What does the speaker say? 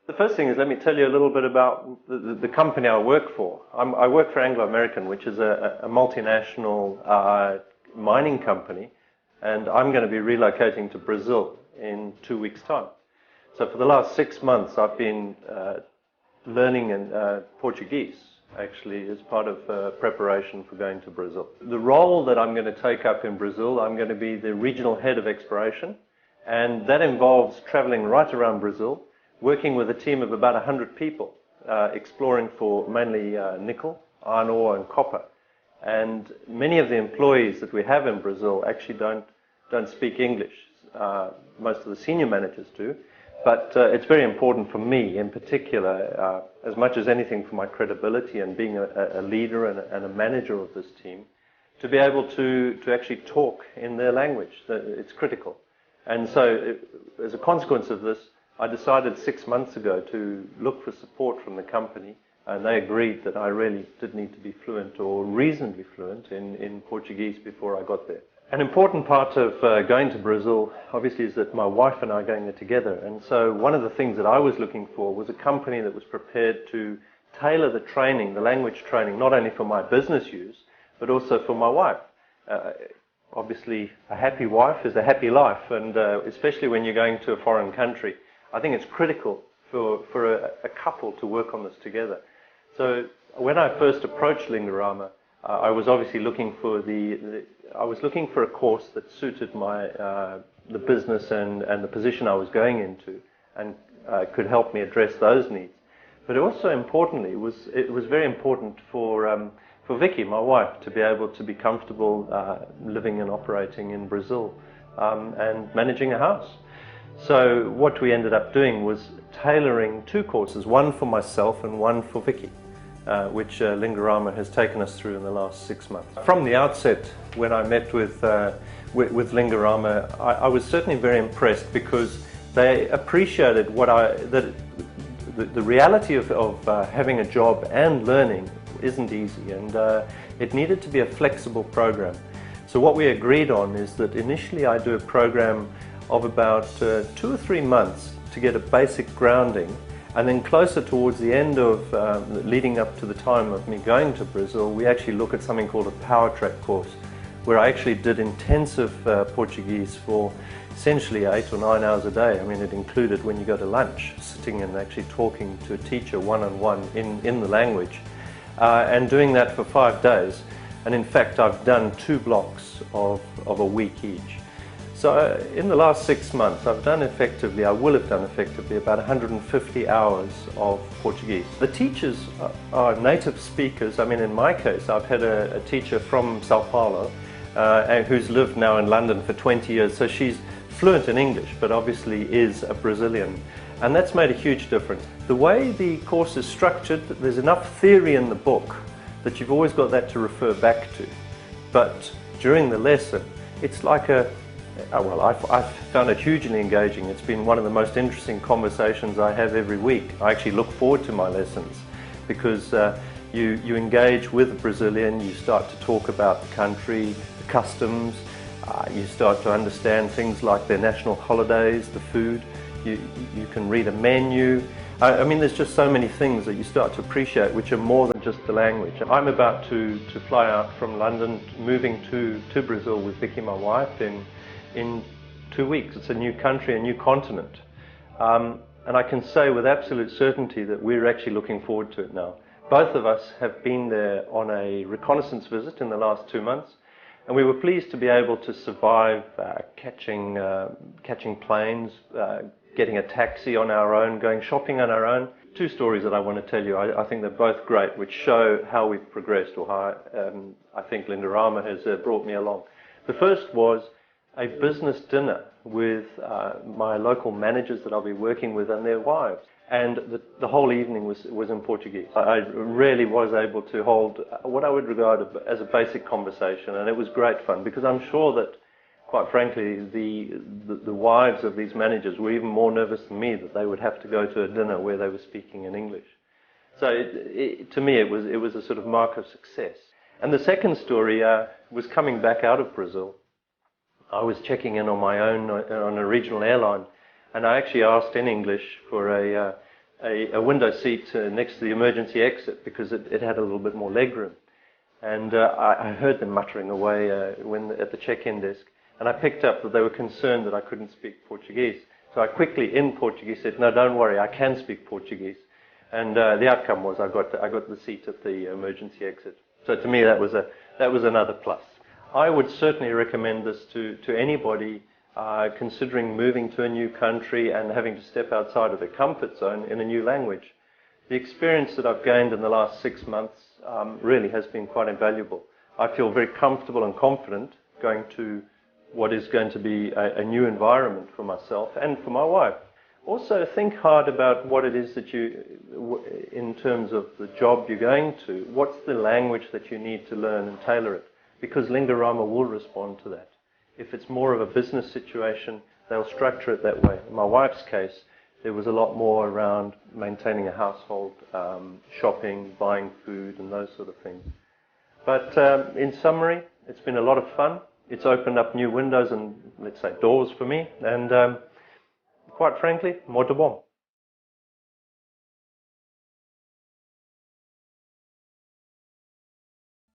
The first thing is, let me tell you a little bit about the company I work for. I work for Anglo American, which is a multinational mining company, and I'm going to be relocating to Brazil in 2 weeks' time. So for the last 6 months, I've been learning Portuguese, actually, as part of preparation for going to Brazil. The role that I'm going to take up in Brazil, I'm going to be the regional head of exploration, and that involves traveling right around Brazil, working with a team of about 100 people, exploring for mainly nickel, iron ore and copper. And many of the employees that we have in Brazil actually don't speak English. Most of the senior managers do. But it's very important for me in particular, as much as anything for my credibility and being a leader and a manager of this team, to be able to actually talk in their language. It's critical. And so as a consequence of this, I decided 6 months ago to look for support from the company, and they agreed that I really did need to be fluent or reasonably fluent in Portuguese before I got there. An important part of going to Brazil, obviously, is that my wife and I are going there together. And so one of the things that I was looking for was a company that was prepared to tailor the training, the language training, not only for my business use, but also for my wife. Obviously, a happy wife is a happy life, and especially when you're going to a foreign country, I think it's critical for a couple to work on this together. So when I first approached Linguarama, I was obviously looking for I was looking for a course that suited my the business and the position I was going into, and could help me address those needs. But also importantly, it was very important for Vicky, my wife, to be able to be comfortable living and operating in Brazil and managing a house. So what we ended up doing was tailoring 2 courses, one for myself and one for Vicky, which Linguarama has taken us through in the last 6 months. From the outset, when I met with Linguarama, I was certainly very impressed, because they appreciated the reality of having a job and learning isn't easy, and it needed to be a flexible program. So what we agreed on is that initially I do a program of about 2 or 3 months to get a basic grounding, and then closer towards the end of leading up to the time of me going to Brazil, we actually look at something called a power track course, where I actually did intensive Portuguese for essentially 8 or 9 hours a day. I mean, it included, when you go to lunch, sitting and actually talking to a teacher one-on-one in the language, and doing that for 5 days. And in fact, I've done 2 blocks of a week each. So in the last 6 months, I will have done effectively about 150 hours of Portuguese. The teachers are native speakers. I mean, in my case, I've had a teacher from Sao Paulo, who's lived now in London for 20 years, so she's fluent in English, but obviously is a Brazilian. And that's made a huge difference. The way the course is structured, there's enough theory in the book that you've always got that to refer back to. But during the lesson, it's like I've found it hugely engaging. It's been one of the most interesting conversations I have every week. I actually look forward to my lessons, because you engage with a Brazilian, you start to talk about the country, the customs, you start to understand things like their national holidays, the food, you can read a menu. I mean, there's just so many things that you start to appreciate, which are more than just the language. I'm about to fly out from London, moving to Brazil with Vicky, my wife, in 2 weeks. It's a new country, a new continent. And I can say with absolute certainty that we're actually looking forward to it now. Both of us have been there on a reconnaissance visit in the last 2 months, and we were pleased to be able to survive catching planes, getting a taxi on our own, going shopping on our own. 2 stories that I want to tell you. I think they're both great, which show how we've progressed, or how I think Linguarama has brought me along. The first was a business dinner with my local managers that I'll be working with and their wives. And the whole evening was in Portuguese. I really was able to hold what I would regard as a basic conversation, and it was great fun, because I'm sure that, quite frankly, the wives of these managers were even more nervous than me that they would have to go to a dinner where they were speaking in English. So to me, it was a sort of mark of success. And the second story was coming back out of Brazil. I was checking in on my own on a regional airline, and I actually asked in English for a window seat next to the emergency exit because it had a little bit more leg room. And I heard them muttering away at the check-in desk, and I picked up that they were concerned that I couldn't speak Portuguese. So I quickly, in Portuguese, said, "No, don't worry, I can speak Portuguese." And the outcome was I got the seat at the emergency exit. So to me, that was another plus. I would certainly recommend this to anybody considering moving to a new country and having to step outside of their comfort zone in a new language. The experience that I've gained in the last 6 months really has been quite invaluable. I feel very comfortable and confident going to what is going to be a new environment for myself and for my wife. Also, think hard about what it is that in terms of the job you're going to, what's the language that you need to learn and tailor it, because Linguarama will respond to that. If it's more of a business situation, they'll structure it that way. In my wife's case, there was a lot more around maintaining a household, shopping, buying food, and those sort of things. But in summary, it's been a lot of fun. It's opened up new windows and, let's say, doors for me. And quite frankly, more de bon.